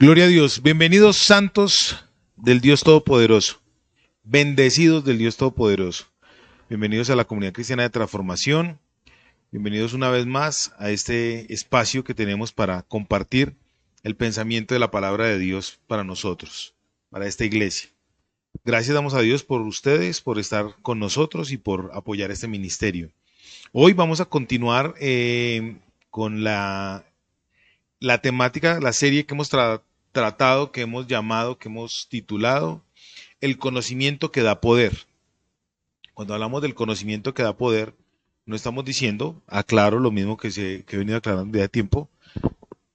Gloria a Dios. Bienvenidos santos del Dios Todopoderoso. Bendecidos del Dios Todopoderoso. Bienvenidos a la comunidad cristiana de transformación. Bienvenidos una vez más a este espacio que tenemos para compartir el pensamiento de la palabra de Dios para nosotros, para esta iglesia. Gracias damos a Dios por ustedes, por estar con nosotros y por apoyar este ministerio. Hoy vamos a continuar con la temática, la serie que hemos tratado, que hemos llamado, que hemos titulado El conocimiento que da poder. Cuando hablamos del conocimiento que da poder, no estamos diciendo, aclaro lo mismo que he venido aclarando desde tiempo,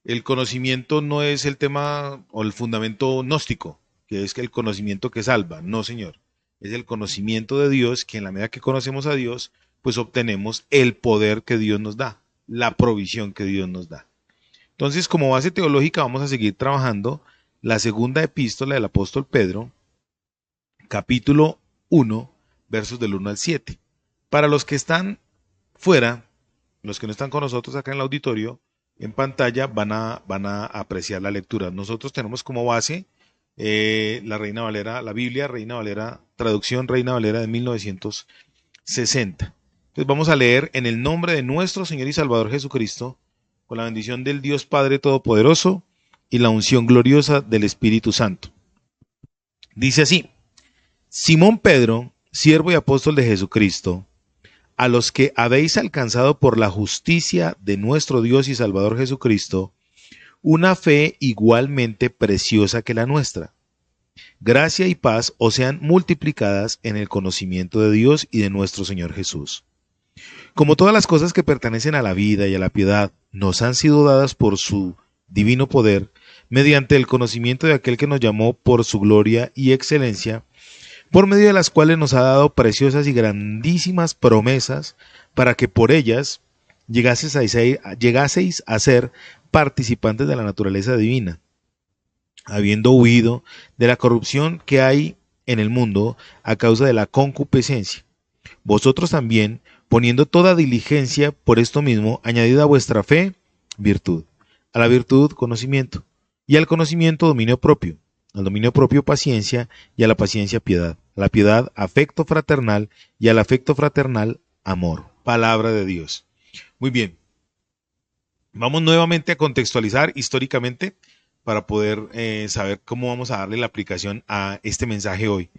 el conocimiento no es el tema o el fundamento gnóstico, que es que el conocimiento que salva, no señor, es el conocimiento de Dios, que en la medida que conocemos a Dios, pues obtenemos el poder que Dios nos da, la provisión que Dios nos da. Entonces, como base teológica, vamos a seguir trabajando la segunda epístola del apóstol Pedro, capítulo 1, versos del 1 al 7. Para los que están fuera, los que no están con nosotros acá en el auditorio, en pantalla van a apreciar la lectura. Nosotros tenemos como base la Reina Valera, la Biblia, Reina Valera, traducción Reina Valera de 1960. Entonces vamos a leer en el nombre de nuestro Señor y Salvador Jesucristo, con la bendición del Dios Padre Todopoderoso y la unción gloriosa del Espíritu Santo. Dice así: Simón Pedro, siervo y apóstol de Jesucristo, a los que habéis alcanzado por la justicia de nuestro Dios y Salvador Jesucristo, una fe igualmente preciosa que la nuestra. Gracia y paz os sean multiplicadas en el conocimiento de Dios y de nuestro Señor Jesús. Como todas las cosas que pertenecen a la vida y a la piedad nos han sido dadas por su divino poder, mediante el conocimiento de aquel que nos llamó por su gloria y excelencia, por medio de las cuales nos ha dado preciosas y grandísimas promesas, para que por ellas llegaseis a ser participantes de la naturaleza divina, habiendo huido de la corrupción que hay en el mundo a causa de la concupiscencia. Vosotros también, poniendo toda diligencia por esto mismo, añadid a vuestra fe virtud, a la virtud conocimiento, y al conocimiento dominio propio, al dominio propio paciencia, y a la paciencia piedad, a la piedad afecto fraternal, y al afecto fraternal amor. Palabra de Dios. Muy bien. Vamos nuevamente a contextualizar históricamente para poder saber cómo vamos a darle la aplicación a este mensaje hoy.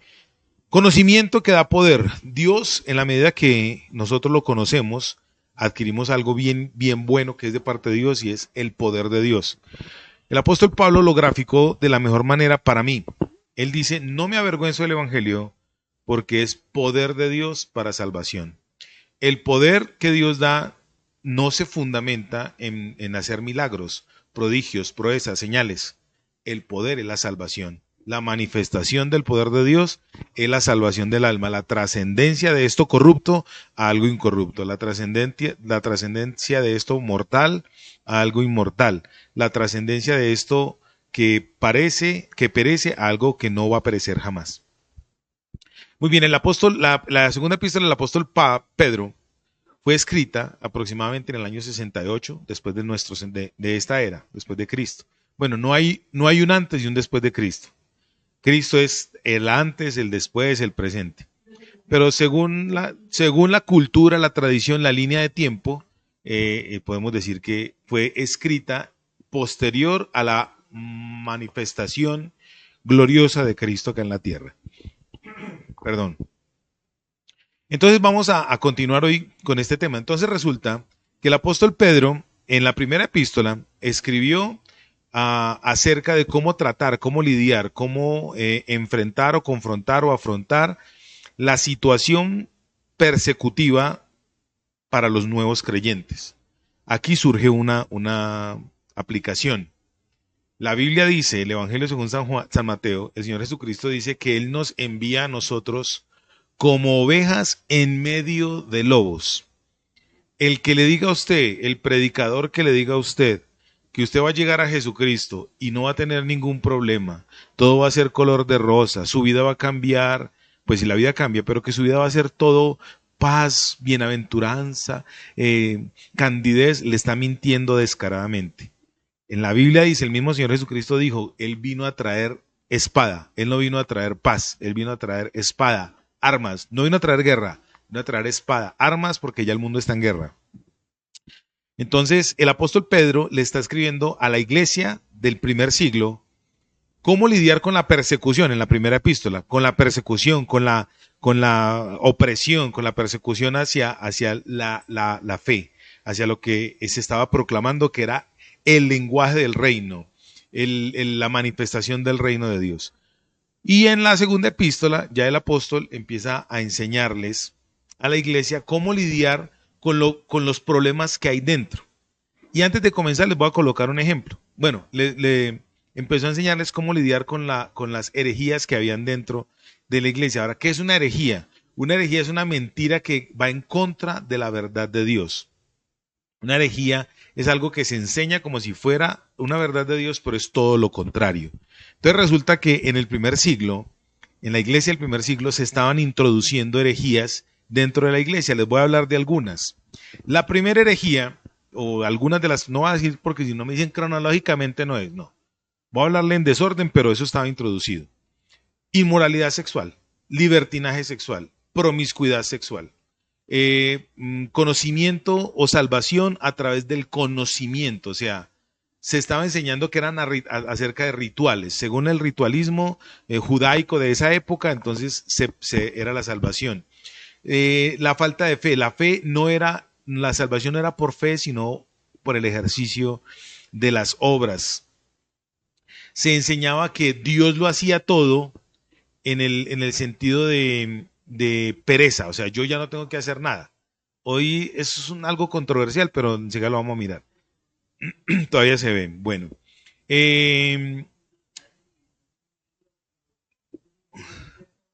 Conocimiento que da poder. Dios, en la medida que nosotros lo conocemos, adquirimos algo bien bueno que es de parte de Dios, y es el poder de Dios. El apóstol Pablo lo graficó de la mejor manera para mí. Él dice: no me avergüenzo del evangelio, porque es poder de Dios para salvación. El poder que Dios da no se fundamenta en hacer milagros, prodigios, proezas, señales. El poder es la salvación. La manifestación del poder de Dios es la salvación del alma, la trascendencia de esto corrupto a algo incorrupto, la trascendencia de esto mortal a algo inmortal, la trascendencia de esto que perece a algo que no va a perecer jamás. Muy bien, la segunda epístola del apóstol Pedro fue escrita aproximadamente en el año 68 después de esta era, después de Cristo. Bueno, no hay un antes y un después de Cristo. Cristo es el antes, el después, el presente. Pero según la cultura, la tradición, la línea de tiempo, podemos decir que fue escrita posterior a la manifestación gloriosa de Cristo acá en la tierra. Perdón. Entonces vamos a continuar hoy con este tema. Entonces resulta que el apóstol Pedro, en la primera epístola, escribió acerca de cómo tratar, cómo lidiar, cómo enfrentar o confrontar o afrontar la situación persecutiva para los nuevos creyentes. Aquí surge una aplicación. La Biblia dice, el Evangelio según San Mateo, el Señor Jesucristo dice que Él nos envía a nosotros como ovejas en medio de lobos. El que le diga a usted, el predicador que le diga a usted, que usted va a llegar a Jesucristo y no va a tener ningún problema, todo va a ser color de rosa, su vida va a cambiar, pues si la vida cambia, pero que su vida va a ser todo paz, bienaventuranza, candidez, le está mintiendo descaradamente. En la Biblia dice, el mismo Señor Jesucristo dijo, Él vino a traer espada, Él no vino a traer paz, Él vino a traer espada, armas, no vino a traer guerra, vino a traer espada, armas porque ya el mundo está en guerra. Entonces, el apóstol Pedro le está escribiendo a la iglesia del primer siglo cómo lidiar con la persecución en la primera epístola, con la persecución, con la opresión, con la persecución hacia la fe, hacia lo que se estaba proclamando que era el lenguaje del reino, la manifestación del reino de Dios. Y en la segunda epístola ya el apóstol empieza a enseñarles a la iglesia cómo lidiar con los problemas que hay dentro. Y antes de comenzar les voy a colocar un ejemplo. Bueno, le empezó a enseñarles cómo lidiar con las herejías que habían dentro de la iglesia. Ahora, ¿qué es una herejía? Una herejía es una mentira que va en contra de la verdad de Dios. Una herejía es algo que se enseña como si fuera una verdad de Dios, pero es todo lo contrario. Entonces resulta que en el primer siglo, en la iglesia del primer siglo, se estaban introduciendo herejías dentro de la iglesia. Les voy a hablar de algunas. La primera herejía, o algunas de las, no voy a decir porque si no me dicen cronológicamente no es, no. Voy a hablarle en desorden, pero eso estaba introducido. Inmoralidad sexual, libertinaje sexual, promiscuidad sexual. Conocimiento o salvación a través del conocimiento, o sea, se estaba enseñando que eran acerca de rituales, según el ritualismo judaico de esa época, entonces era la salvación. La falta de fe, la salvación no era por fe, sino por el ejercicio de las obras. Se enseñaba que Dios lo hacía todo en el sentido de pereza, o sea, yo ya no tengo que hacer nada. Hoy eso es algo controversial, pero enseguida lo vamos a mirar. Todavía se ven. Bueno.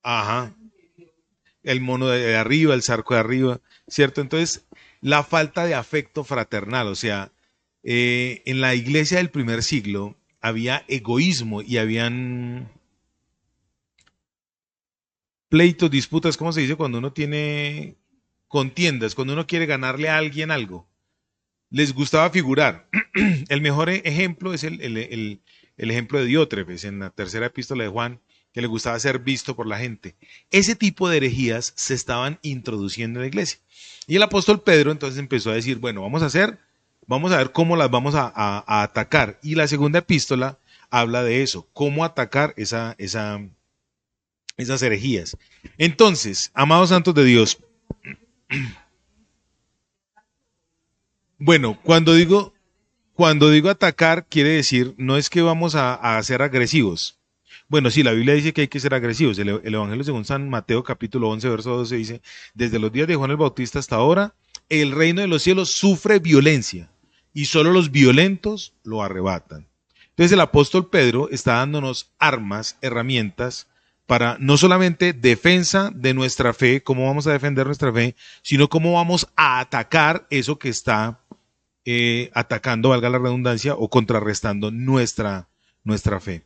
Ajá. El mono de arriba, el zarco de arriba, ¿cierto? Entonces, la falta de afecto fraternal, o sea, en la iglesia del primer siglo había egoísmo y habían pleitos, disputas, ¿cómo se dice? Cuando uno tiene contiendas, cuando uno quiere ganarle a alguien algo. Les gustaba figurar. El mejor ejemplo es el ejemplo de Diótrefes en la tercera epístola de Juan, que le gustaba ser visto por la gente. Ese tipo de herejías se estaban introduciendo en la iglesia. Y el apóstol Pedro entonces empezó a decir, bueno, vamos a ver cómo las vamos a atacar. Y la segunda epístola habla de eso, cómo atacar esas herejías. Entonces, amados santos de Dios, bueno, cuando digo atacar, quiere decir, no es que vamos a ser agresivos. Bueno, sí, la Biblia dice que hay que ser agresivos. El Evangelio según San Mateo capítulo 11, verso 12 dice, desde los días de Juan el Bautista hasta ahora, el reino de los cielos sufre violencia y solo los violentos lo arrebatan. Entonces el apóstol Pedro está dándonos armas, herramientas, para no solamente defensa de nuestra fe, cómo vamos a defender nuestra fe, sino cómo vamos a atacar eso que está atacando, valga la redundancia, o contrarrestando nuestra fe.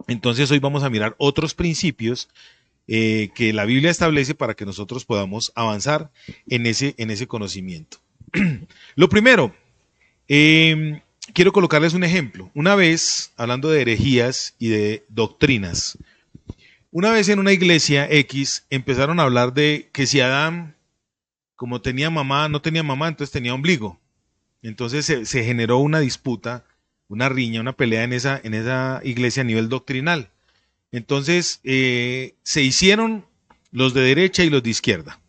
Entonces hoy vamos a mirar otros principios que la Biblia establece para que nosotros podamos avanzar en ese conocimiento. Lo primero, quiero colocarles un ejemplo. Una vez, hablando de herejías y de doctrinas, una vez en una iglesia X empezaron a hablar de que si Adán, como tenía mamá, no tenía mamá, entonces tenía ombligo. Entonces se generó una disputa, una riña, una pelea en esa iglesia a nivel doctrinal. Entonces se hicieron los de derecha y los de izquierda.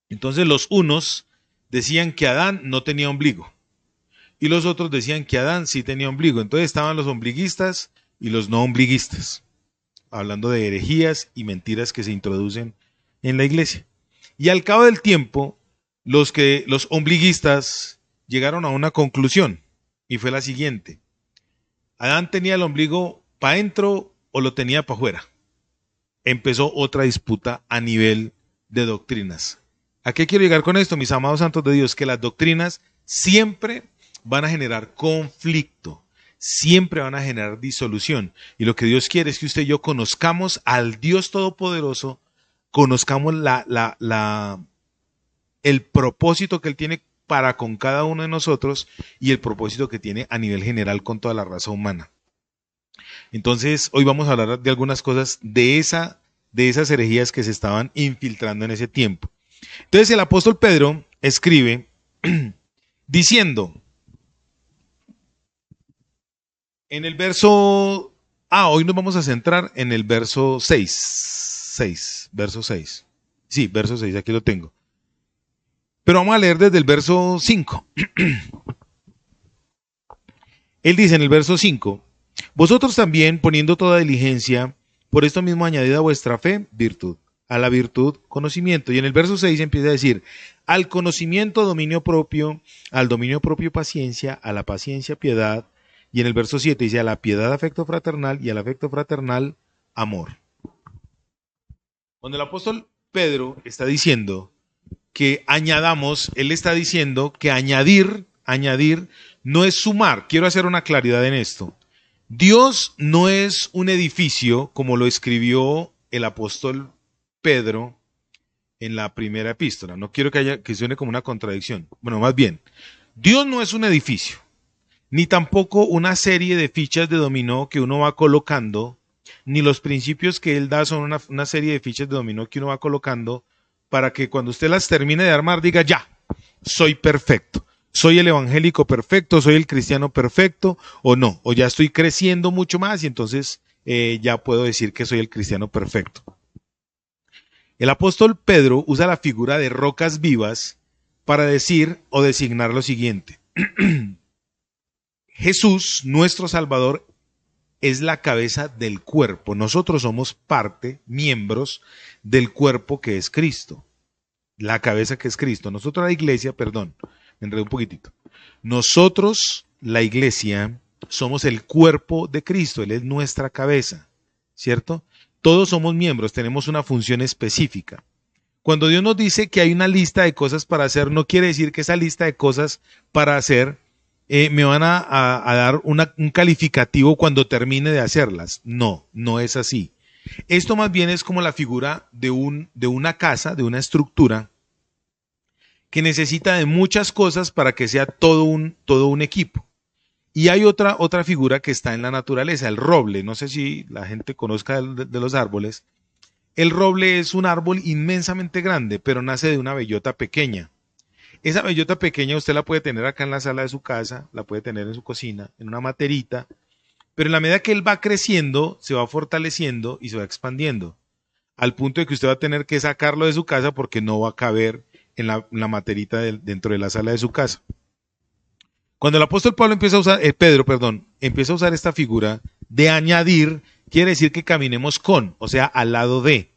Entonces los unos decían que Adán no tenía ombligo y los otros decían que Adán sí tenía ombligo. Entonces estaban los ombliguistas y los no ombliguistas, hablando de herejías y mentiras que se introducen en la iglesia. Y al cabo del tiempo, los ombliguistas llegaron a una conclusión y fue la siguiente: Adán tenía el ombligo para adentro o lo tenía para afuera. Empezó otra disputa a nivel de doctrinas. ¿A qué quiero llegar con esto, mis amados santos de Dios? Que las doctrinas siempre van a generar conflicto, siempre van a generar disolución. Y lo que Dios quiere es que usted y yo conozcamos al Dios Todopoderoso, conozcamos el propósito que Él tiene para con cada uno de nosotros y el propósito que tiene a nivel general con toda la raza humana. Entonces, hoy vamos a hablar de algunas cosas de esas herejías que se estaban infiltrando en ese tiempo. Entonces, el apóstol Pedro escribe diciendo, en el verso, hoy nos vamos a centrar en el verso 6, verso 6. Sí, verso 6, aquí lo tengo. Pero vamos a leer desde el verso 5. Él dice en el verso 5, vosotros también, poniendo toda diligencia, por esto mismo añadid a vuestra fe, virtud. A la virtud, conocimiento. Y en el verso 6 empieza a decir, al conocimiento, dominio propio, al dominio propio, paciencia, a la paciencia, piedad. Y en el verso 7 dice, a la piedad, afecto fraternal, y al afecto fraternal, amor. Cuando el apóstol Pedro está diciendo que añadamos, él está diciendo que añadir no es sumar. Quiero hacer una claridad en esto. Dios no es un edificio, como lo escribió el apóstol Pedro en la primera epístola. No quiero que suene como una contradicción. Bueno, más bien, Dios no es un edificio, ni tampoco una serie de fichas de dominó que uno va colocando, ni los principios que él da son una serie de fichas de dominó que uno va colocando para que cuando usted las termine de armar diga, ya, soy perfecto. ¿Soy el evangélico perfecto? ¿Soy el cristiano perfecto? ¿O no? ¿O ya estoy creciendo mucho más y entonces ya puedo decir que soy el cristiano perfecto? El apóstol Pedro usa la figura de rocas vivas para decir o designar lo siguiente. Jesús, nuestro Salvador, es la cabeza del cuerpo. Nosotros somos parte, miembros del cuerpo que es Cristo. La cabeza que es Cristo. Nosotros la iglesia, perdón, me enredé un poquitito. Nosotros, la iglesia, somos el cuerpo de Cristo. Él es nuestra cabeza, ¿cierto? Todos somos miembros, tenemos una función específica. Cuando Dios nos dice que hay una lista de cosas para hacer, no quiere decir que esa lista de cosas para hacer me van a dar un calificativo cuando termine de hacerlas. No, no es así. Esto más bien es como la figura de una casa, de una estructura que necesita de muchas cosas para que sea todo un equipo. Y hay otra figura que está en la naturaleza, el roble. No sé si la gente conozca de los árboles. El roble es un árbol inmensamente grande, pero nace de una bellota pequeña. Esa bellota pequeña usted la puede tener acá en la sala de su casa, la puede tener en su cocina, en una materita, pero en la medida que él va creciendo, se va fortaleciendo y se va expandiendo, al punto de que usted va a tener que sacarlo de su casa porque no va a caber en la materita dentro de la sala de su casa. Cuando el apóstol Pedro empieza a usar esta figura de añadir, quiere decir que caminemos con, o sea, al lado de,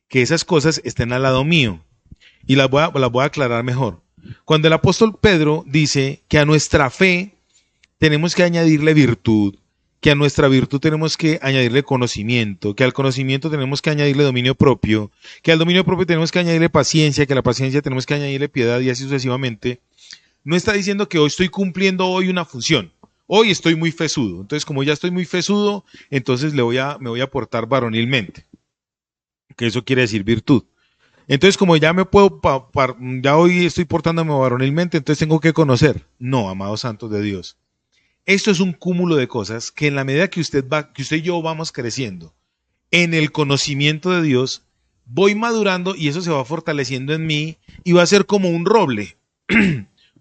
que esas cosas estén al lado mío. Y las voy a aclarar mejor. Cuando el apóstol Pedro dice que a nuestra fe tenemos que añadirle virtud, que a nuestra virtud tenemos que añadirle conocimiento, que al conocimiento tenemos que añadirle dominio propio, que al dominio propio tenemos que añadirle paciencia, que a la paciencia tenemos que añadirle piedad y así sucesivamente, no está diciendo que hoy estoy cumpliendo hoy una función. Hoy estoy muy fesudo. Entonces, como ya estoy muy fesudo, entonces me voy a portar varonilmente. Que eso quiere decir virtud. Entonces, como ya ya hoy estoy portándome varonilmente, entonces tengo que conocer. No, amados santos de Dios. Esto es un cúmulo de cosas que en la medida que usted y yo vamos creciendo en el conocimiento de Dios, voy madurando y eso se va fortaleciendo en mí y va a ser como un roble.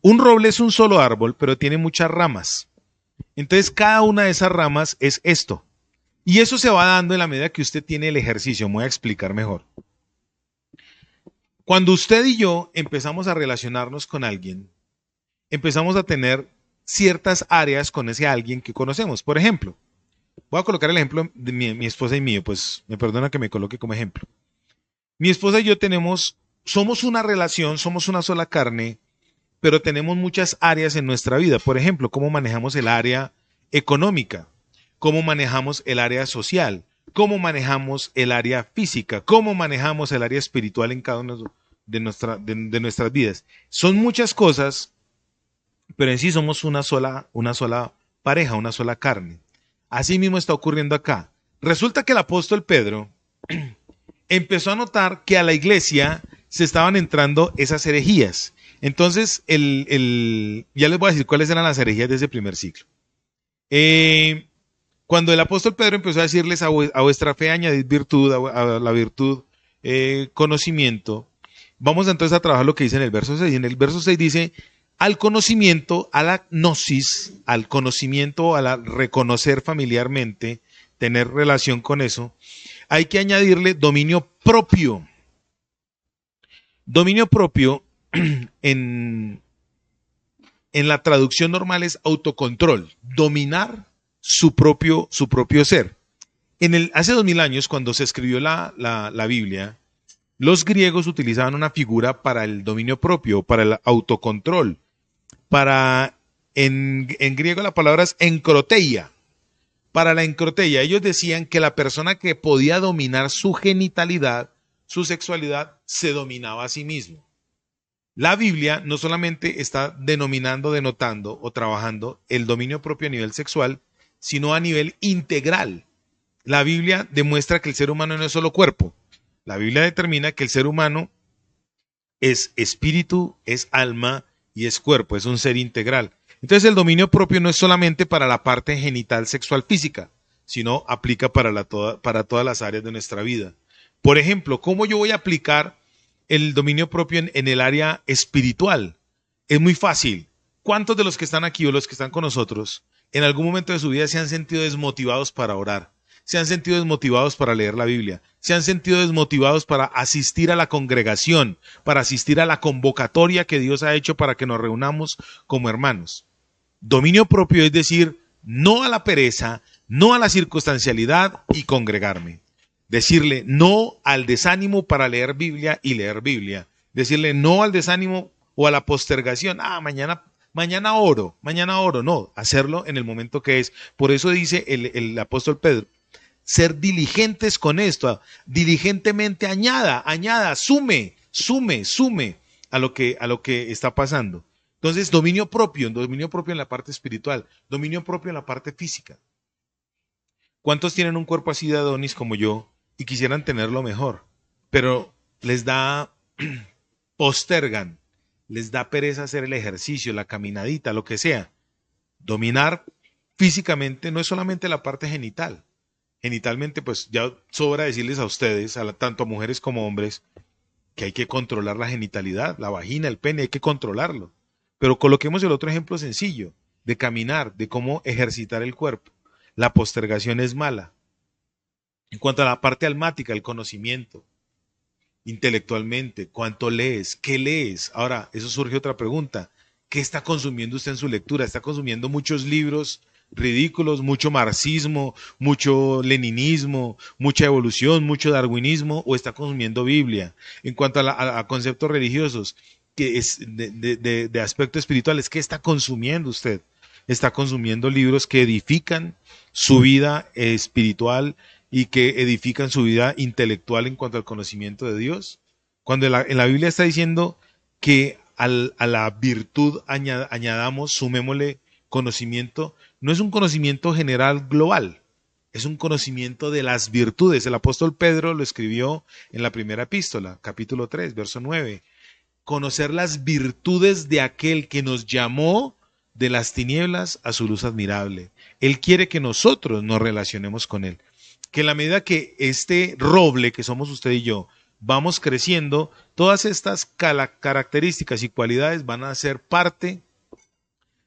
Un roble es un solo árbol, pero tiene muchas ramas. Entonces, cada una de esas ramas es esto. Y eso se va dando en la medida que usted tiene el ejercicio. Me voy a explicar mejor. Cuando usted y yo empezamos a relacionarnos con alguien, empezamos a tener ciertas áreas con ese alguien que conocemos. Por ejemplo, voy a colocar el ejemplo de mi esposa y mío, pues me perdona que me coloque como ejemplo. Mi esposa y yo somos una relación, somos una sola carne, pero tenemos muchas áreas en nuestra vida. Por ejemplo, cómo manejamos el área económica, cómo manejamos el área social, cómo manejamos el área física, cómo manejamos el área espiritual en cada una de nuestras vidas. Son muchas cosas, pero en sí somos una sola pareja, una sola carne. Así mismo está ocurriendo acá. Resulta que el apóstol Pedro empezó a notar que a la iglesia se estaban entrando esas herejías. Entonces, ya les voy a decir cuáles eran las herejías de ese primer siglo. Cuando el apóstol Pedro empezó a decirles a vuestra fe añadid virtud, a la virtud conocimiento, vamos entonces a trabajar lo que dice en el verso 6. En el verso 6 dice, al conocimiento, a la gnosis, al conocimiento, a la reconocer familiarmente, tener relación con eso, hay que añadirle dominio propio. Dominio propio en la traducción normal es autocontrol, dominar su propio ser. Hace 2000 años, cuando se escribió la Biblia, los griegos utilizaban una figura para el dominio propio, para el autocontrol. En griego la palabra es encroteia. Para la encroteia, ellos decían que la persona que podía dominar su genitalidad, su sexualidad, se dominaba a sí mismo. La Biblia no solamente está denotando o trabajando el dominio propio a nivel sexual, sino a nivel integral. La Biblia demuestra que el ser humano no es solo cuerpo. La Biblia determina que el ser humano es espíritu, es alma y es cuerpo, es un ser integral. Entonces el dominio propio no es solamente para la parte genital sexual física, sino aplica para todas las áreas de nuestra vida. Por ejemplo, ¿cómo yo voy a aplicar el dominio propio en el área espiritual? Es muy fácil. ¿Cuántos de los que están aquí o los que están con nosotros en algún momento de su vida se han sentido desmotivados para orar? Se han sentido desmotivados para leer la Biblia, se han sentido desmotivados para asistir a la congregación, para asistir a la convocatoria que Dios ha hecho para que nos reunamos como hermanos. Dominio propio es decir, no a la pereza, no a la circunstancialidad y congregarme. Decirle no al desánimo para leer Biblia y leer Biblia. Decirle no al desánimo o a la postergación. Mañana oro. No, hacerlo en el momento que es. Por eso dice el apóstol Pedro, ser diligentes con esto, diligentemente añada, sume a lo que está pasando. Entonces, dominio propio en la parte espiritual, dominio propio en la parte física. ¿Cuántos tienen un cuerpo así de Adonis como yo y quisieran tenerlo mejor? Pero postergan, les da pereza hacer el ejercicio, la caminadita, lo que sea. Dominar físicamente no es solamente la parte genital. Genitalmente, pues ya sobra decirles a ustedes, tanto a mujeres como a hombres, que hay que controlar la genitalidad, la vagina, el pene, hay que controlarlo. Pero coloquemos el otro ejemplo sencillo, de caminar, de cómo ejercitar el cuerpo. La postergación es mala. En cuanto a la parte almática, el conocimiento, intelectualmente, cuánto lees, qué lees. Ahora, eso surge otra pregunta. ¿Qué está consumiendo usted en su lectura? ¿Está consumiendo muchos libros ridículos, mucho marxismo, mucho leninismo, mucha evolución, mucho darwinismo, o está consumiendo Biblia? En cuanto a conceptos religiosos, que es de aspectos espirituales, ¿qué está consumiendo usted? ¿Está consumiendo libros que edifican su vida espiritual y que edifican su vida intelectual en cuanto al conocimiento de Dios? Cuando en la Biblia está diciendo que a la virtud añadamos, sumémosle conocimiento, no es un conocimiento general global, es un conocimiento de las virtudes. El apóstol Pedro lo escribió en la primera epístola, capítulo 3, verso 9. Conocer las virtudes de aquel que nos llamó de las tinieblas a su luz admirable. Él quiere que nosotros nos relacionemos con él. Que en la medida que este roble que somos usted y yo, vamos creciendo, todas estas características y cualidades van a ser parte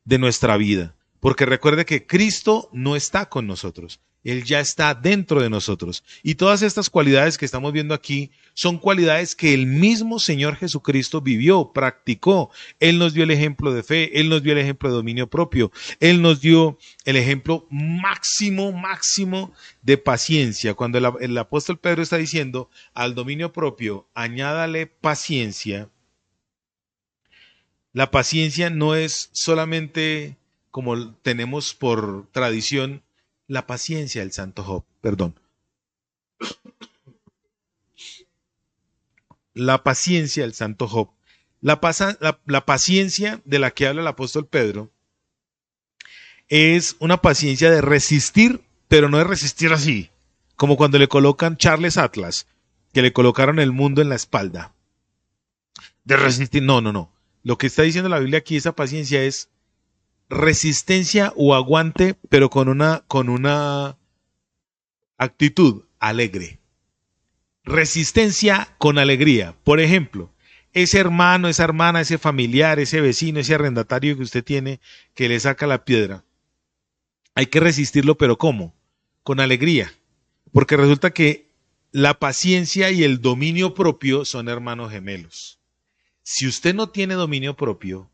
de nuestra vida. Porque recuerde que Cristo no está con nosotros, Él ya está dentro de nosotros. Y todas estas cualidades que estamos viendo aquí son cualidades que el mismo Señor Jesucristo vivió, practicó. Él nos dio el ejemplo de fe, Él nos dio el ejemplo de dominio propio, Él nos dio el ejemplo máximo de paciencia. Cuando el apóstol Pedro está diciendo al dominio propio, añádale paciencia. La paciencia no es solamente, como tenemos por tradición, la paciencia del santo Job, perdón. La paciencia del santo Job. La paciencia de la que habla el apóstol Pedro es una paciencia de resistir, pero no de resistir así, como cuando le colocan Charles Atlas, que le colocaron el mundo en la espalda. De resistir, no. Lo que está diciendo la Biblia aquí, esa paciencia es resistencia o aguante, pero con una actitud alegre. Resistencia con alegría. Por ejemplo, ese hermano, esa hermana, ese familiar, ese vecino, ese arrendatario que usted tiene que le saca la piedra. Hay que resistirlo, pero ¿cómo? Con alegría. Porque resulta que la paciencia y el dominio propio son hermanos gemelos. Si usted no tiene dominio propio,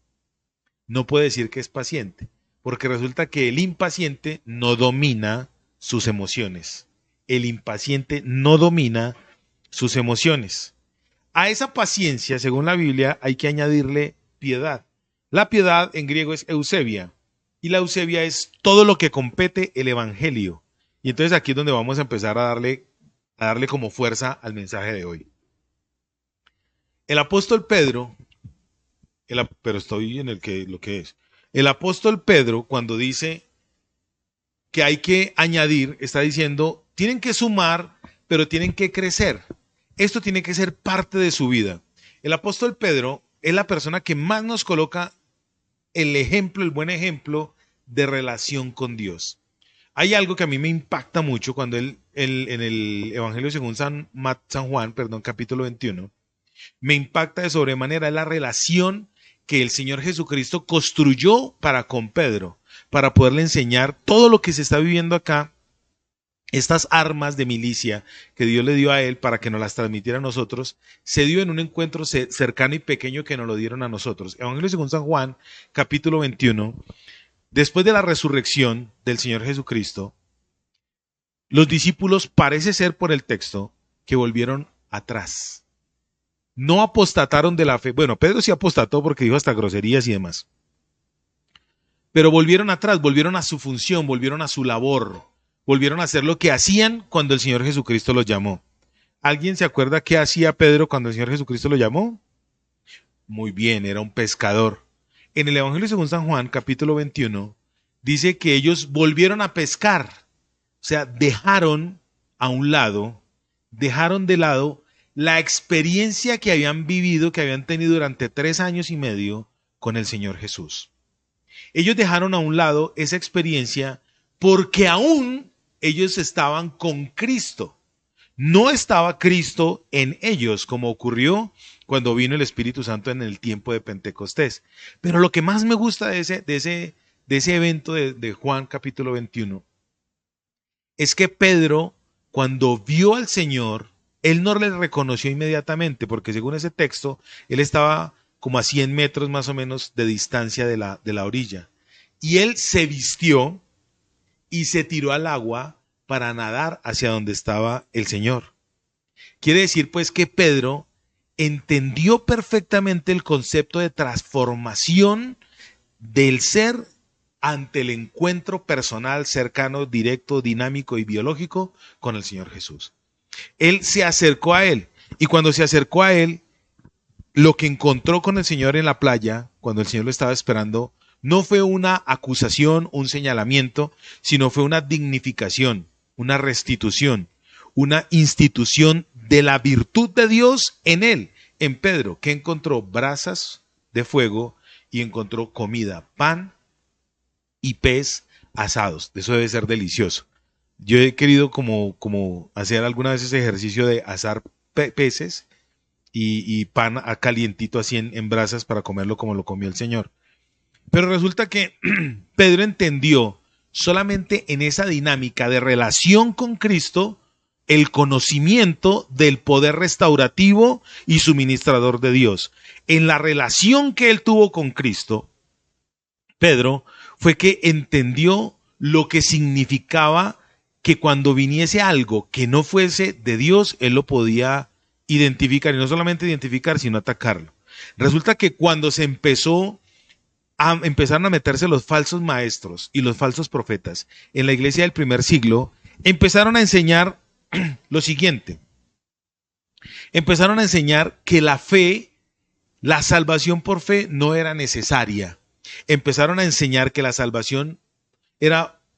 no puede decir que es paciente, porque resulta que el impaciente no domina sus emociones. El impaciente no domina sus emociones. A esa paciencia, según la Biblia, hay que añadirle piedad. La piedad en griego es eusebia, y la eusebia es todo lo que compete el evangelio. Y entonces aquí es donde vamos a empezar a darle como fuerza al mensaje de hoy. El apóstol Pedro, pero estoy en lo que es. El apóstol Pedro, cuando dice que hay que añadir, está diciendo, tienen que sumar, pero tienen que crecer. Esto tiene que ser parte de su vida. El apóstol Pedro es la persona que más nos coloca el ejemplo, el buen ejemplo de relación con Dios. Hay algo que a mí me impacta mucho cuando él en el Evangelio según San Juan, capítulo 21, me impacta de sobremanera la relación que el Señor Jesucristo construyó para con Pedro, para poderle enseñar todo lo que se está viviendo acá, estas armas de milicia que Dios le dio a él para que nos las transmitiera a nosotros, se dio en un encuentro cercano y pequeño que nos lo dieron a nosotros. Evangelio según San Juan, capítulo 21, después de la resurrección del Señor Jesucristo, los discípulos parece ser por el texto que volvieron atrás. No apostataron de la fe. Bueno, Pedro sí apostató porque dijo hasta groserías y demás. Pero volvieron atrás, volvieron a su función, volvieron a su labor, volvieron a hacer lo que hacían cuando el Señor Jesucristo los llamó. ¿Alguien se acuerda qué hacía Pedro cuando el Señor Jesucristo lo llamó? Muy bien, era un pescador. En el Evangelio según San Juan, capítulo 21, dice que ellos volvieron a pescar. O sea, dejaron de lado la experiencia que habían vivido, que habían tenido durante 3 años y medio con el Señor Jesús. Ellos dejaron a un lado esa experiencia porque aún ellos estaban con Cristo. No estaba Cristo en ellos, como ocurrió cuando vino el Espíritu Santo en el tiempo de Pentecostés. Pero lo que más me gusta de ese evento de Juan capítulo 21 es que Pedro, cuando vio al Señor, él no le reconoció inmediatamente, porque según ese texto, él estaba como a 100 metros más o menos de distancia de la orilla. Y él se vistió y se tiró al agua para nadar hacia donde estaba el Señor. Quiere decir pues que Pedro entendió perfectamente el concepto de transformación del ser ante el encuentro personal, cercano, directo, dinámico y biológico con el Señor Jesús. Él se acercó a él, y cuando se acercó a él, lo que encontró con el Señor en la playa, cuando el Señor lo estaba esperando, no fue una acusación, un señalamiento, sino fue una dignificación, una restitución, una institución de la virtud de Dios en él, en Pedro, que encontró brasas de fuego y encontró comida, pan y pez asados. Eso debe ser delicioso. Yo he querido como hacer alguna vez ese ejercicio de asar peces y pan calientito así en brasas para comerlo como lo comió el Señor. Pero resulta que Pedro entendió solamente en esa dinámica de relación con Cristo el conocimiento del poder restaurativo y suministrador de Dios. En la relación que él tuvo con Cristo, Pedro fue que entendió lo que significaba que cuando viniese algo que no fuese de Dios, él lo podía identificar, y no solamente identificar, sino atacarlo. Resulta que cuando empezaron a meterse los falsos maestros y los falsos profetas en la iglesia del primer siglo, empezaron a enseñar lo siguiente. Empezaron a enseñar que la fe, la salvación por fe no era necesaria. Empezaron a enseñar que la salvación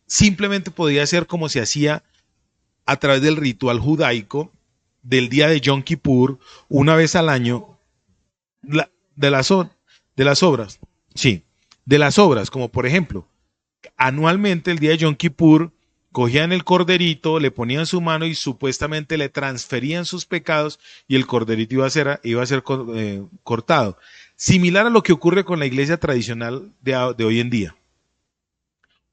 simplemente podía ser como se hacía a través del ritual judaico del día de Yom Kippur, una vez al año, de De las obras, sí, de las obras, como por ejemplo, anualmente el día de Yom Kippur cogían el corderito, le ponían su mano y supuestamente le transferían sus pecados y el corderito iba a ser cortado. Similar a lo que ocurre con la iglesia tradicional de hoy en día.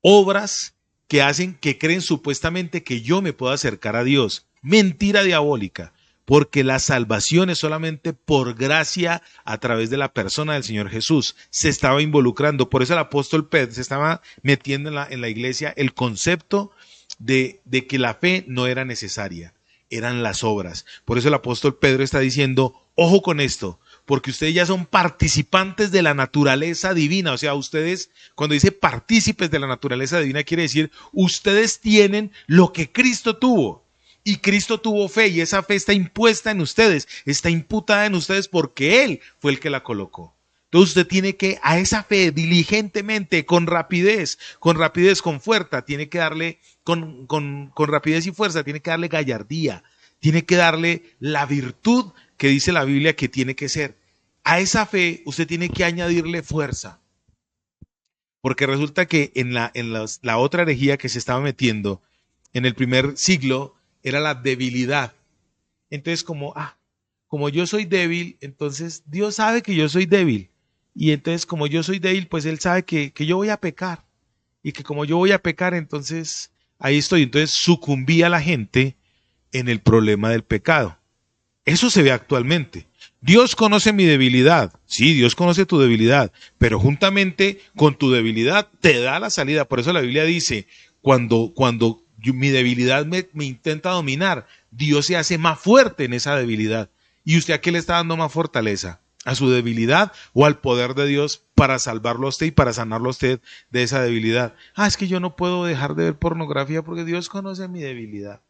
Obras que hacen, que creen supuestamente que yo me puedo acercar a Dios. Mentira diabólica, porque la salvación es solamente por gracia a través de la persona del Señor Jesús. Se estaba involucrando, por eso el apóstol Pedro se estaba metiendo en la iglesia el concepto de que la fe no era necesaria, eran las obras. Por eso el apóstol Pedro está diciendo, ojo con esto, porque ustedes ya son participantes de la naturaleza divina. O sea, ustedes, cuando dice partícipes de la naturaleza divina, quiere decir, ustedes tienen lo que Cristo tuvo. Y Cristo tuvo fe y esa fe está impuesta en ustedes, está imputada en ustedes porque Él fue el que la colocó. Entonces usted tiene que a esa fe diligentemente, con rapidez, con fuerza, tiene que darle, con rapidez y fuerza, tiene que darle gallardía, tiene que darle la virtud que dice la Biblia que tiene que ser. A esa fe usted tiene que añadirle fuerza. Porque resulta que en la otra herejía que se estaba metiendo en el primer siglo era la debilidad. Entonces como yo soy débil, entonces Dios sabe que yo soy débil. Y entonces como yo soy débil, pues Él sabe que yo voy a pecar. Y que como yo voy a pecar, entonces ahí estoy. Entonces sucumbía la gente en el problema del pecado. Eso se ve actualmente. Dios conoce mi debilidad. Sí, Dios conoce tu debilidad, pero juntamente con tu debilidad te da la salida. Por eso la Biblia dice, cuando mi debilidad me intenta dominar, Dios se hace más fuerte en esa debilidad. ¿Y usted a qué le está dando más fortaleza? ¿A su debilidad o al poder de Dios para salvarlo a usted y para sanarlo a usted de esa debilidad? Es que yo no puedo dejar de ver pornografía porque Dios conoce mi debilidad.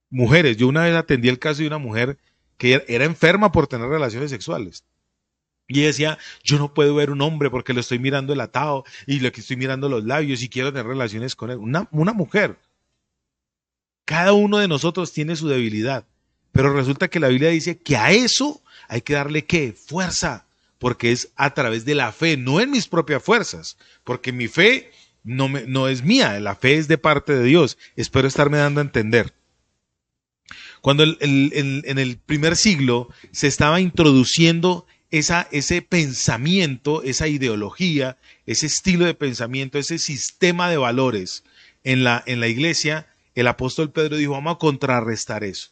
Mujeres, yo una vez atendí el caso de una mujer que era enferma por tener relaciones sexuales. Y ella decía, yo no puedo ver un hombre porque lo estoy mirando el atado y lo que estoy mirando los labios y quiero tener relaciones con él. Una mujer. Cada uno de nosotros tiene su debilidad. Pero resulta que la Biblia dice que a eso hay que darle ¿qué? Fuerza. Porque es a través de la fe, no en mis propias fuerzas. Porque mi fe no es mía, la fe es de parte de Dios. Espero estarme dando a entender. Cuando en el primer siglo se estaba introduciendo ese pensamiento, esa ideología, ese estilo de pensamiento, ese sistema de valores en la iglesia, el apóstol Pedro dijo, vamos a contrarrestar eso,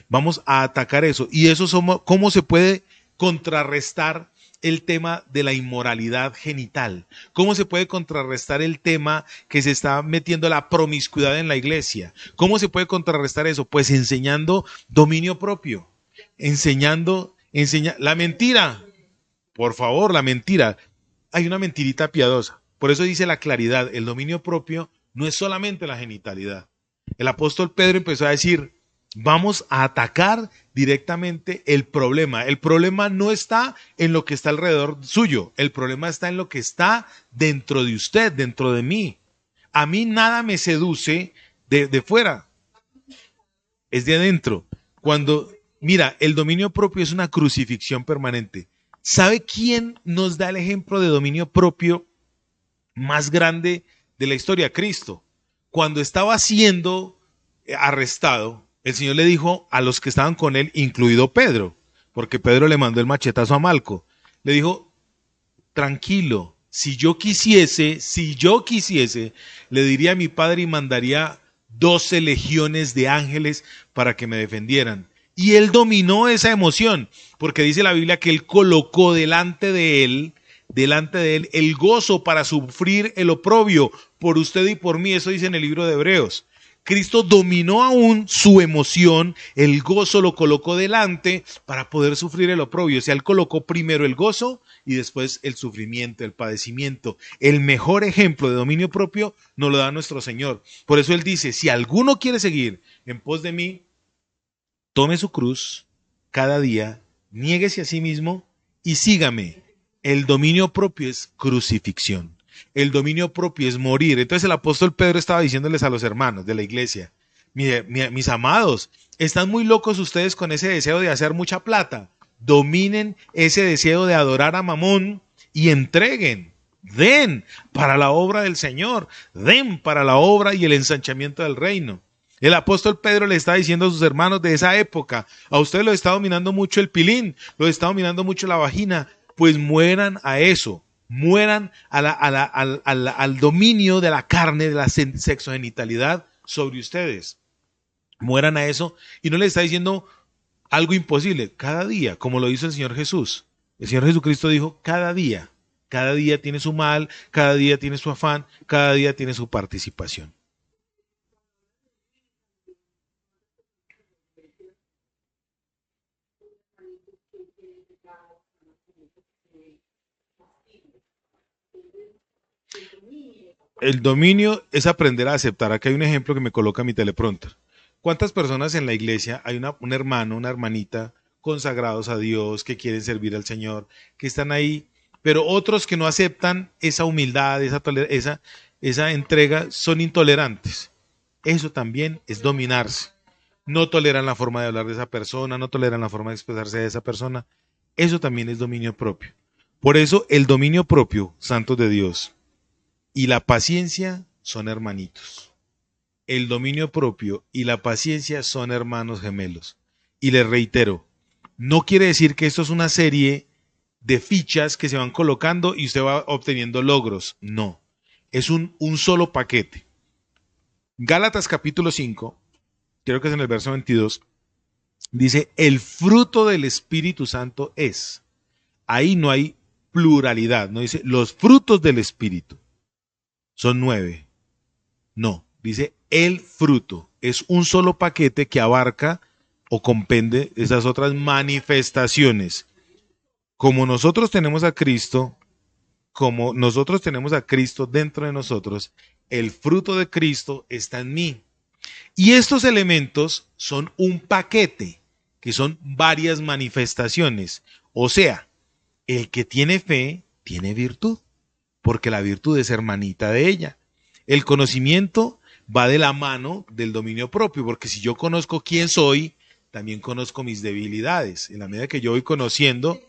vamos a atacar eso. Y eso ¿cómo se puede contrarrestar el tema de la inmoralidad genital? ¿Cómo se puede contrarrestar el tema que se está metiendo la promiscuidad en la iglesia? ¿Cómo se puede contrarrestar eso? Pues enseñando dominio propio, enseñando la mentira. Por favor, la mentira. Hay una mentirita piadosa. Por eso dice la claridad, el dominio propio no es solamente la genitalidad. El apóstol Pedro empezó a decir, vamos a atacar directamente el problema. El problema no está en lo que está alrededor suyo. El problema está en lo que está dentro de usted, dentro de mí. A mí nada me seduce de fuera. Es de adentro. Mira, el dominio propio es una crucifixión permanente. ¿Sabe quién nos da el ejemplo de dominio propio más grande de la historia? Cristo. Cuando estaba siendo arrestado, el Señor le dijo a los que estaban con él, incluido Pedro, porque Pedro le mandó el machetazo a Malco, le dijo, tranquilo, si yo quisiese, le diría a mi Padre y mandaría 12 legiones de ángeles para que me defendieran. Y él dominó esa emoción, porque dice la Biblia que él colocó delante de él, el gozo para sufrir el oprobio por usted y por mí. Eso dice en el libro de Hebreos. Cristo dominó aún su emoción, el gozo lo colocó delante para poder sufrir el oprobio. O sea, él colocó primero el gozo y después el sufrimiento, el padecimiento. El mejor ejemplo de dominio propio nos lo da nuestro Señor. Por eso él dice, si alguno quiere seguir en pos de mí, tome su cruz cada día, niéguese a sí mismo y sígame. El dominio propio es crucifixión. El dominio propio es morir. Entonces el apóstol Pedro estaba diciéndoles a los hermanos de la iglesia, mis amados, están muy locos ustedes con ese deseo de hacer mucha plata. Dominen ese deseo de adorar a Mamón y entreguen, den para la obra del Señor, den para la obra y el ensanchamiento del reino. El apóstol Pedro le está diciendo a sus hermanos de esa época, a ustedes los está dominando mucho el pilín, los está dominando mucho la vagina, pues mueran a eso, mueran al dominio de la carne, de la sexogenitalidad sobre ustedes. Mueran a eso, y no le está diciendo algo imposible, cada día, como lo hizo el Señor Jesús. El Señor Jesucristo dijo, cada día tiene su mal, cada día tiene su afán, cada día tiene su participación. El dominio es aprender a aceptar. Aquí hay un ejemplo que me coloca mi teleprompter. ¿Cuántas personas en la iglesia hay un hermano, una hermanita consagrados a Dios, que quieren servir al Señor, que están ahí, pero otros que no aceptan esa humildad, esa entrega, son intolerantes? Eso también es dominarse. No toleran la forma de hablar de esa persona, no toleran la forma de expresarse de esa persona. Eso también es dominio propio. Por eso el dominio propio, santos de Dios, y la paciencia son hermanitos. El dominio propio y la paciencia son hermanos gemelos. Y les reitero, no quiere decir que esto es una serie de fichas que se van colocando y usted va obteniendo logros. No, es un solo paquete. Gálatas capítulo 5, creo que es en el verso 22, dice, el fruto del Espíritu Santo es. Ahí no hay pluralidad, no dice los frutos del Espíritu. Son 9. No, dice el fruto. Es un solo paquete que abarca o compende esas otras manifestaciones. Como nosotros tenemos a Cristo, dentro de nosotros, el fruto de Cristo está en mí. Y estos elementos son un paquete, que son varias manifestaciones. O sea, el que tiene fe, tiene virtud, porque la virtud es hermanita de ella. El conocimiento va de la mano del dominio propio, porque si yo conozco quién soy, también conozco mis debilidades. En la medida que yo voy conociendo,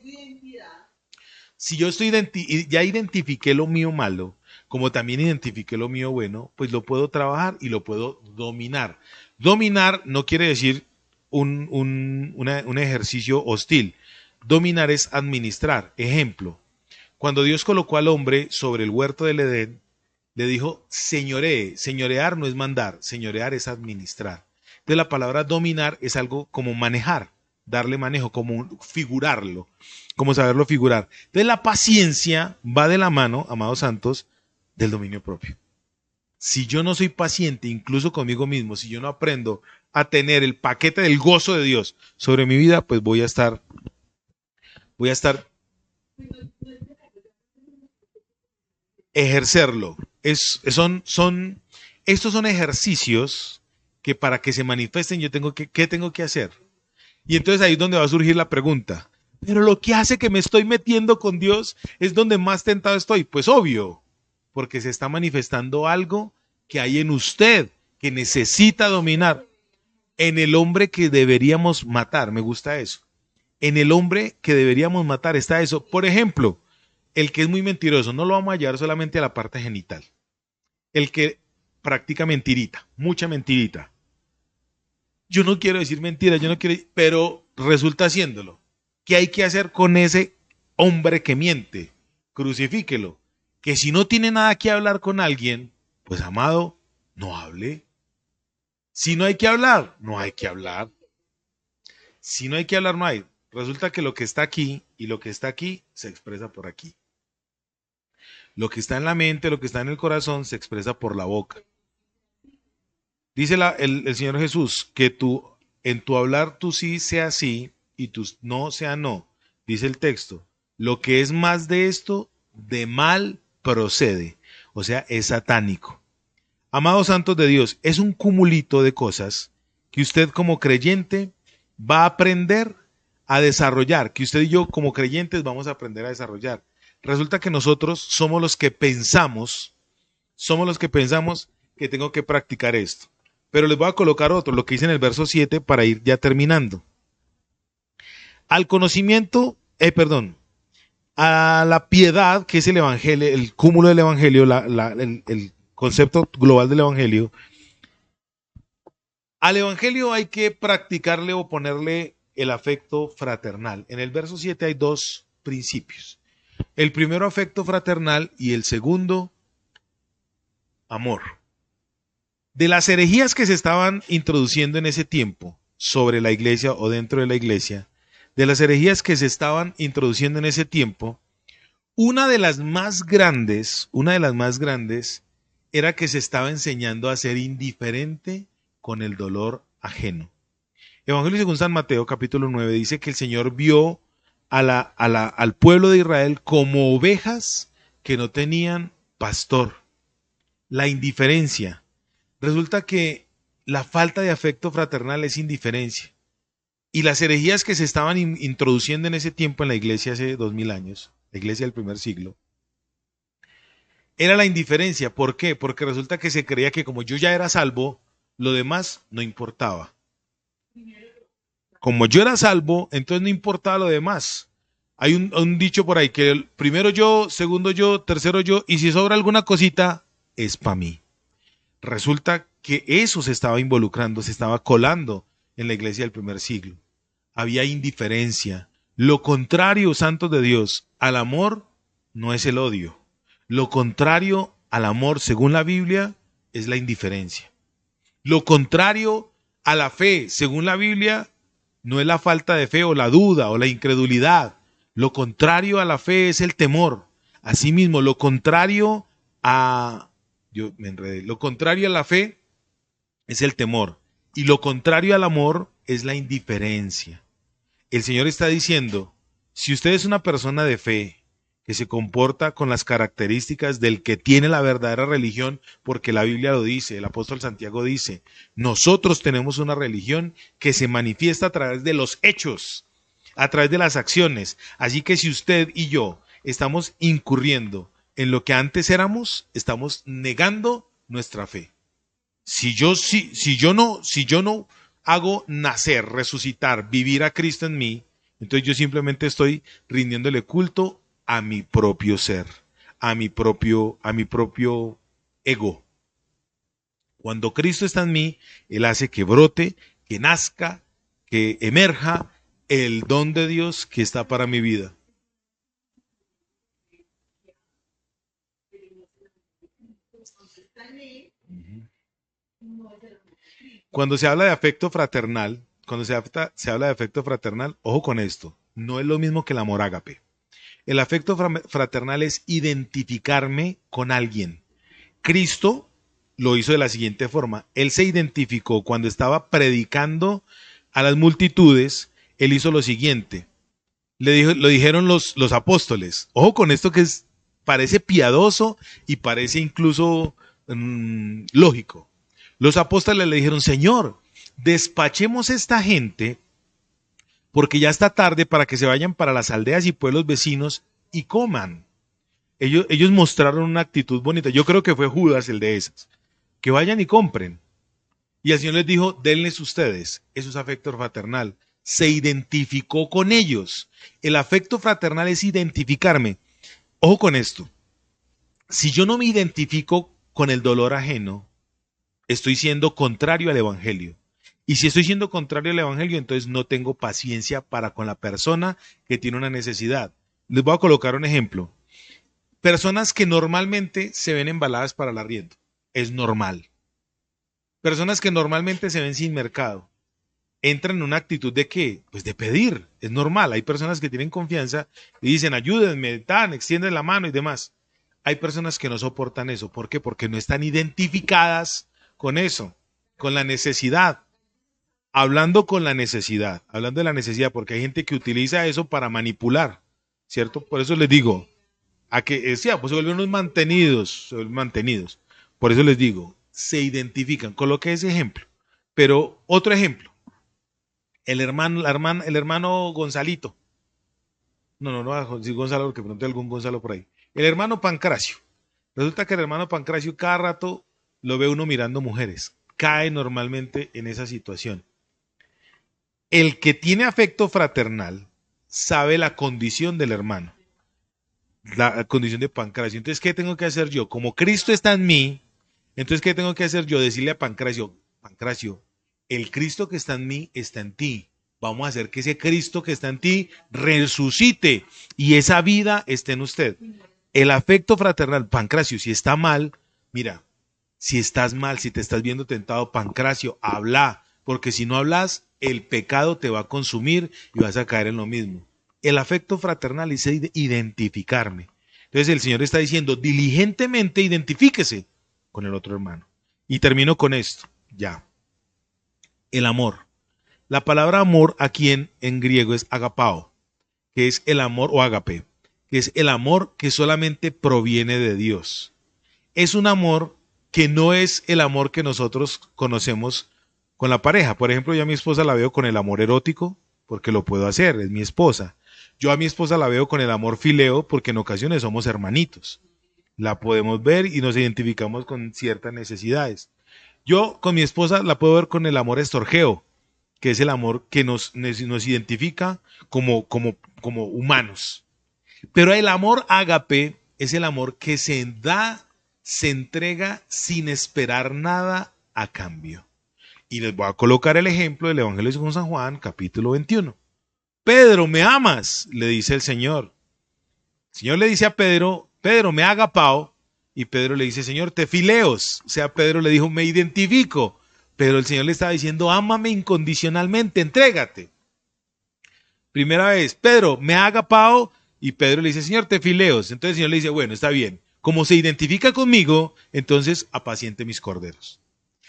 si yo ya identifiqué lo mío malo, como también identifiqué lo mío bueno, pues lo puedo trabajar y lo puedo dominar. Dominar no quiere decir un ejercicio hostil. Dominar es administrar. Ejemplo, cuando Dios colocó al hombre sobre el huerto del Edén, le dijo, señoree. Señorear no es mandar, señorear es administrar. Entonces la palabra dominar es algo como manejar, darle manejo, como figurarlo, como saberlo figurar. Entonces la paciencia va de la mano, amados santos, del dominio propio. Si yo no soy paciente, incluso conmigo mismo, si yo no aprendo a tener el paquete del gozo de Dios sobre mi vida, pues voy a estar ejercerlo. Estos son ejercicios que para que se manifiesten yo ¿qué tengo que hacer? Y entonces ahí es donde va a surgir la pregunta. Pero lo que hace que me estoy metiendo con Dios es donde más tentado estoy. Pues obvio, porque se está manifestando algo que hay en usted, que necesita dominar. En el hombre que deberíamos matar, me gusta eso. En el hombre que deberíamos matar está eso. Por ejemplo, el que es muy mentiroso, no lo vamos a llevar solamente a la parte genital. El que practica mentirita, mucha mentirita. Yo no quiero decir mentiras, pero resulta haciéndolo. ¿Qué hay que hacer con ese hombre que miente? Crucifíquelo. Que si no tiene nada que hablar con alguien, pues amado, no hable. Si no hay que hablar, no hay que hablar. Si no hay que hablar, no hay. Resulta que lo que está aquí y lo que está aquí se expresa por aquí. Lo que está en la mente, lo que está en el corazón, se expresa por la boca. Dice el Señor Jesús que en tu hablar tu sí sea sí y tu no sea no. Dice el texto, lo que es más de esto, de mal procede. O sea, es satánico. Amados santos de Dios, es un cumulito de cosas que usted como creyente va a aprender a desarrollar, que usted y yo como creyentes vamos a aprender a desarrollar. Resulta que nosotros somos los que pensamos que tengo que practicar esto. Pero les voy a colocar otro, lo que dice en el verso 7 para ir ya terminando. Al conocimiento, a la piedad, que es el evangelio, el cúmulo del evangelio, el concepto global del evangelio. Al evangelio hay que practicarle o ponerle el afecto fraternal. En el verso 7 hay dos principios. El primero, afecto fraternal, y el segundo, amor. De las herejías que se estaban introduciendo en ese tiempo sobre la iglesia o dentro de la iglesia, de las herejías que se estaban introduciendo en ese tiempo, una de las más grandes era que se estaba enseñando a ser indiferente con el dolor ajeno. Evangelio según San Mateo, capítulo 9, dice que el Señor vio al pueblo de Israel como ovejas que no tenían pastor. La indiferencia. Resulta que la falta de afecto fraternal es indiferencia. Y las herejías que se estaban introduciendo en ese tiempo en la iglesia hace 2000 años, la iglesia del primer siglo, era la indiferencia. ¿Por qué? Porque resulta que se creía que como yo ya era salvo, lo demás no importaba. Como yo era salvo, entonces no importaba lo demás. Hay un dicho por ahí que el primero yo, segundo yo, tercero yo, y si sobra alguna cosita, es para mí. Resulta que eso se estaba involucrando, se estaba colando en la iglesia del primer siglo. Había indiferencia. Lo contrario, santos de Dios, al amor no es el odio. Lo contrario al amor, según la Biblia, es la indiferencia. Lo contrario a la fe, según la Biblia, no es la falta de fe o la duda o la incredulidad. Lo contrario a la fe es el temor. Asimismo, lo contrario a... Yo me enredé. Lo contrario a la fe es el temor. Y lo contrario al amor es la indiferencia. El Señor está diciendo, si usted es una persona de fe, que se comporta con las características del que tiene la verdadera religión, porque la Biblia lo dice, el apóstol Santiago dice, nosotros tenemos una religión que se manifiesta a través de los hechos, a través de las acciones. Así que si usted y yo estamos incurriendo en lo que antes éramos, estamos negando nuestra fe. Si yo no hago nacer, resucitar, vivir a Cristo en mí, entonces yo simplemente estoy rindiéndole culto a mi propio ser, a mi propio ego. Cuando Cristo está en mí, Él hace que brote, que nazca, que emerja el don de Dios que está para mi vida. Cuando se habla de afecto fraternal, se habla de afecto fraternal, ojo con esto, no es lo mismo que el amor ágape. El afecto fraternal es identificarme con alguien. Cristo lo hizo de la siguiente forma. Él se identificó cuando estaba predicando a las multitudes. Él hizo lo siguiente. Lo dijeron los apóstoles. Ojo con esto parece piadoso y parece incluso lógico. Los apóstoles le dijeron, Señor, despachemos esta gente porque ya está tarde para que se vayan para las aldeas y pueblos vecinos y coman. Ellos mostraron una actitud bonita. Yo creo que fue Judas el de esas. Que vayan y compren. Y el Señor les dijo, denles ustedes. Eso es afecto fraternal. Se identificó con ellos. El afecto fraternal es identificarme. Ojo con esto. Si yo no me identifico con el dolor ajeno, estoy siendo contrario al Evangelio. Y si estoy siendo contrario al Evangelio, entonces no tengo paciencia para con la persona que tiene una necesidad. Les voy a colocar un ejemplo. Personas que normalmente se ven embaladas para el arriendo. Es normal. Personas que normalmente se ven sin mercado. Entran en una actitud de ¿qué? Pues de pedir. Es normal. Hay personas que tienen confianza y dicen, ayúdenme, extienden la mano y demás. Hay personas que no soportan eso. ¿Por qué? Porque no están identificadas con eso, con la necesidad. Hablando de la necesidad, porque hay gente que utiliza eso para manipular, ¿cierto? Por eso les digo, a que decía, pues se vuelven unos mantenidos, se vuelven mantenidos. Por eso les digo, se identifican. Coloqué ese ejemplo. Pero otro ejemplo, el hermano Gonzalito. No va a decir Gonzalo porque pronto hay algún Gonzalo por ahí. El hermano Pancracio. Resulta que el hermano Pancracio cada rato lo ve uno mirando mujeres. Cae normalmente en esa situación. El que tiene afecto fraternal sabe la condición del hermano. la condición de Pancracio. Entonces, ¿qué tengo que hacer yo? Como Cristo está en mí, entonces, ¿qué tengo que hacer yo? Decirle a Pancracio, Pancracio, el Cristo que está en mí está en ti. Vamos a hacer que ese Cristo que está en ti resucite y esa vida esté en usted. El afecto fraternal, Pancracio, si está mal, mira, si estás mal, si te estás viendo tentado, Pancracio, habla, porque si no hablas, el pecado te va a consumir y vas a caer en lo mismo. El afecto fraternal es identificarme. Entonces el Señor está diciendo, diligentemente identifíquese con el otro hermano. Y termino con esto, ya. El amor. La palabra amor aquí en griego es agapao, que es el amor o agape, que es el amor que solamente proviene de Dios. Es un amor que no es el amor que nosotros conocemos con la pareja. Por ejemplo, yo a mi esposa la veo con el amor erótico, porque lo puedo hacer, es mi esposa. Yo a mi esposa la veo con el amor fileo, porque en ocasiones somos hermanitos. La podemos ver y nos identificamos con ciertas necesidades. Yo con mi esposa la puedo ver con el amor estorgeo, que es el amor que nos identifica como humanos. Pero el amor ágape es el amor que se da, se entrega sin esperar nada a cambio. Y les voy a colocar el ejemplo del Evangelio según San Juan, capítulo 21. Pedro, ¿me amas? Le dice el Señor. El Señor le dice a Pedro, Pedro, me ha agapao. Y Pedro le dice, Señor, te fileos. O sea, Pedro le dijo, me identifico. Pero el Señor le estaba diciendo, ámame incondicionalmente, entrégate. Primera vez, Pedro, me ha agapao. Y Pedro le dice, Señor, te fileos. Entonces el Señor le dice, bueno, está bien. Como se identifica conmigo, entonces apaciente mis corderos.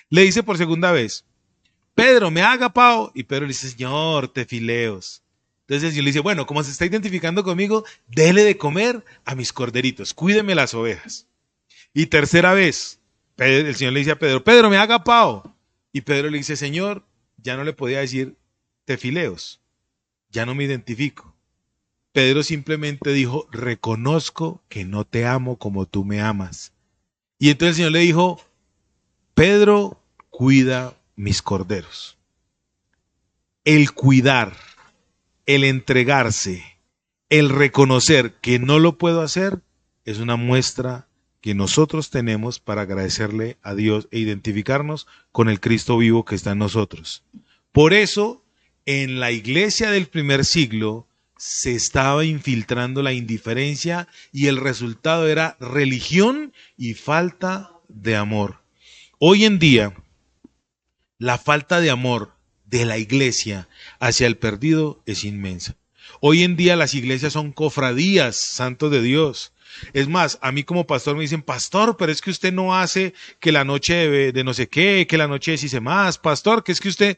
Le dice por segunda vez, Pedro, me ha agapao. Y Pedro le dice, Señor, te fileos. Entonces el Señor le dice, bueno, como se está identificando conmigo, déle de comer a mis corderitos, cuídeme las ovejas. Y tercera vez, el Señor le dice a Pedro, Pedro, me ha agapao. Y Pedro le dice, Señor, ya no le podía decir te fileos, ya no me identifico. Pedro simplemente dijo, reconozco que no te amo como tú me amas. Y entonces el Señor le dijo, Pedro, cuida mis corderos. El cuidar, el entregarse, el reconocer que no lo puedo hacer, es una muestra que nosotros tenemos para agradecerle a Dios e identificarnos con el Cristo vivo que está en nosotros. Por eso, en la iglesia del primer siglo se estaba infiltrando la indiferencia y el resultado era religión y falta de amor. Hoy en día, la falta de amor de la iglesia hacia el perdido es inmensa. Hoy en día las iglesias son cofradías, santos de Dios. Es más, a mí como pastor me dicen, pastor, pero es que usted no hace que la noche de no sé qué, que la noche de si se más, pastor, que es que usted,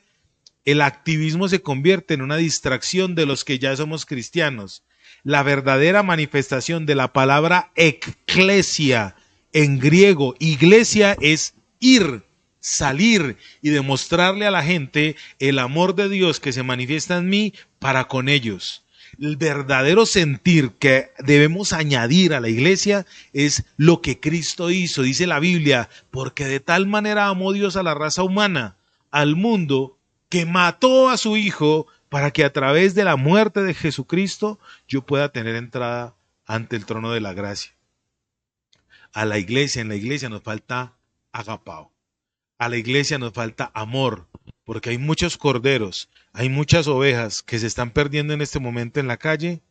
el activismo se convierte en una distracción de los que ya somos cristianos. La verdadera manifestación de la palabra eclesia en griego, iglesia, es ir, salir y demostrarle a la gente el amor de Dios que se manifiesta en mí para con ellos. El verdadero sentir que debemos añadir a la iglesia es lo que Cristo hizo, dice la Biblia, porque de tal manera amó Dios a la raza humana, al mundo, que mató a su Hijo para que a través de la muerte de Jesucristo yo pueda tener entrada ante el trono de la gracia. A la iglesia, en la iglesia nos falta agapao. A la iglesia nos falta amor, porque hay muchos corderos, hay muchas ovejas que se están perdiendo en este momento en la calle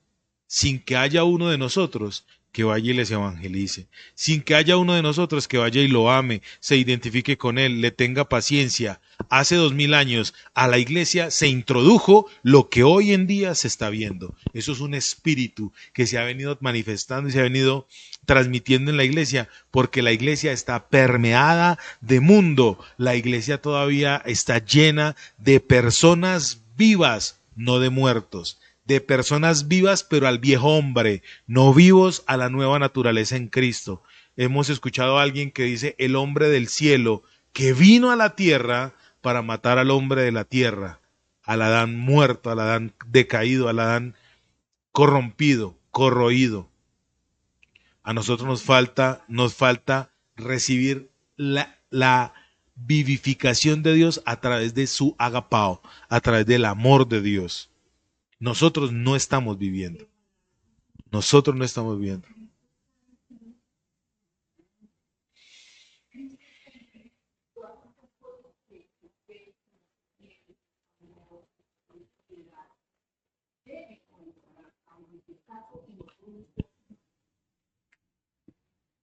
sin que haya uno de nosotros que vaya y les evangelice, sin que haya uno de nosotros que vaya y lo ame, se identifique con él, le tenga paciencia. Hace 2000 años a la iglesia se introdujo lo que hoy en día se está viendo. Eso es un espíritu que se ha venido manifestando y se ha venido transmitiendo en la iglesia, porque la iglesia está permeada de mundo. La iglesia todavía está llena de personas vivas, no de muertos, de personas vivas pero al viejo hombre, no vivos a la nueva naturaleza en Cristo. Hemos escuchado a alguien que dice el hombre del cielo que vino a la tierra para matar al hombre de la tierra, al Adán muerto, al Adán decaído, al Adán corrompido, corroído. A nosotros nos falta recibir la vivificación de Dios a través de su agapao, a través del amor de Dios. Nosotros no estamos viviendo. Nosotros no estamos viviendo.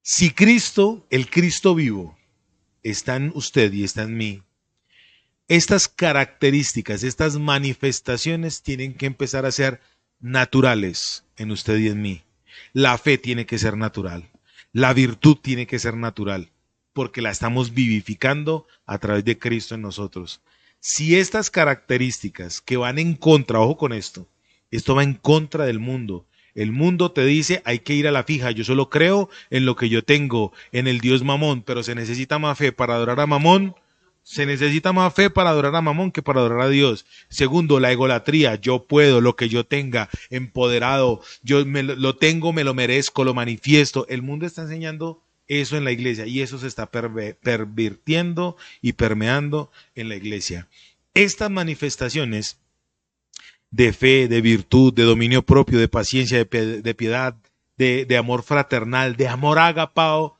Si Cristo, el Cristo vivo, está en usted y está en mí, estas características, estas manifestaciones tienen que empezar a ser naturales en usted y en mí. La fe tiene que ser natural. La virtud tiene que ser natural, porque la estamos vivificando a través de Cristo en nosotros. Si estas características que van en contra, ojo con esto va en contra del mundo. El mundo te dice hay que ir a la fija, yo solo creo en lo que yo tengo, en el Dios Mamón, pero se necesita más fe para adorar a Mamón. Se necesita más fe para adorar a Mamón que para adorar a Dios. Segundo, la egolatría. Yo puedo, lo que yo tenga, empoderado. Yo lo tengo, me lo merezco, lo manifiesto. El mundo está enseñando eso en la iglesia y eso se está pervirtiendo y permeando en la iglesia. Estas manifestaciones de fe, de virtud, de dominio propio, de paciencia, de piedad, de amor fraternal, de amor agapao,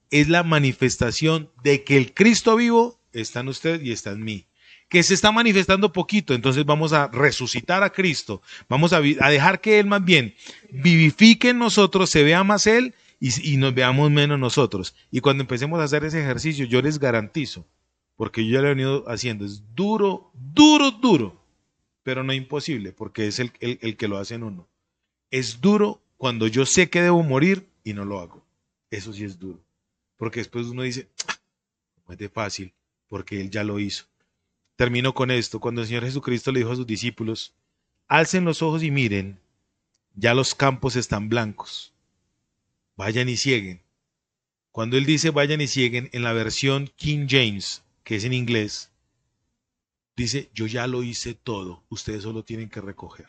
es la manifestación de que el Cristo vivo está en usted y está en mí. Que se está manifestando poquito, entonces vamos a resucitar a Cristo, vamos a dejar que Él más bien vivifique en nosotros, se vea más Él y nos veamos menos nosotros. Y cuando empecemos a hacer ese ejercicio, yo les garantizo, porque yo ya lo he venido haciendo, es duro, duro, duro, pero no imposible, porque es el que lo hace en uno. Es duro cuando yo sé que debo morir y no lo hago. Eso sí es duro. Porque después uno dice, no es de fácil, porque Él ya lo hizo. Termino con esto. Cuando el Señor Jesucristo le dijo a sus discípulos, alcen los ojos y miren, ya los campos están blancos. Vayan y cieguen. Cuando Él dice vayan y cieguen, en la versión King James, que es en inglés, dice, yo ya lo hice todo, ustedes solo tienen que recoger.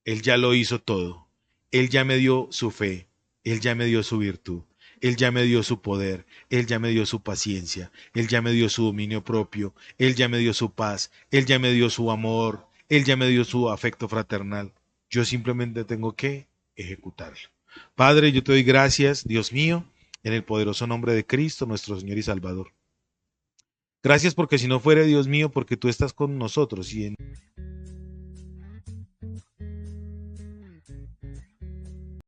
Él ya lo hizo todo. Él ya me dio su fe, Él ya me dio su virtud. Él ya me dio su poder, Él ya me dio su paciencia, Él ya me dio su dominio propio, Él ya me dio su paz, Él ya me dio su amor, Él ya me dio su afecto fraternal. Yo simplemente tengo que ejecutarlo. Padre, yo te doy gracias, Dios mío, en el poderoso nombre de Cristo, nuestro Señor y Salvador. Gracias porque si no fuera Dios mío, porque tú estás con nosotros y en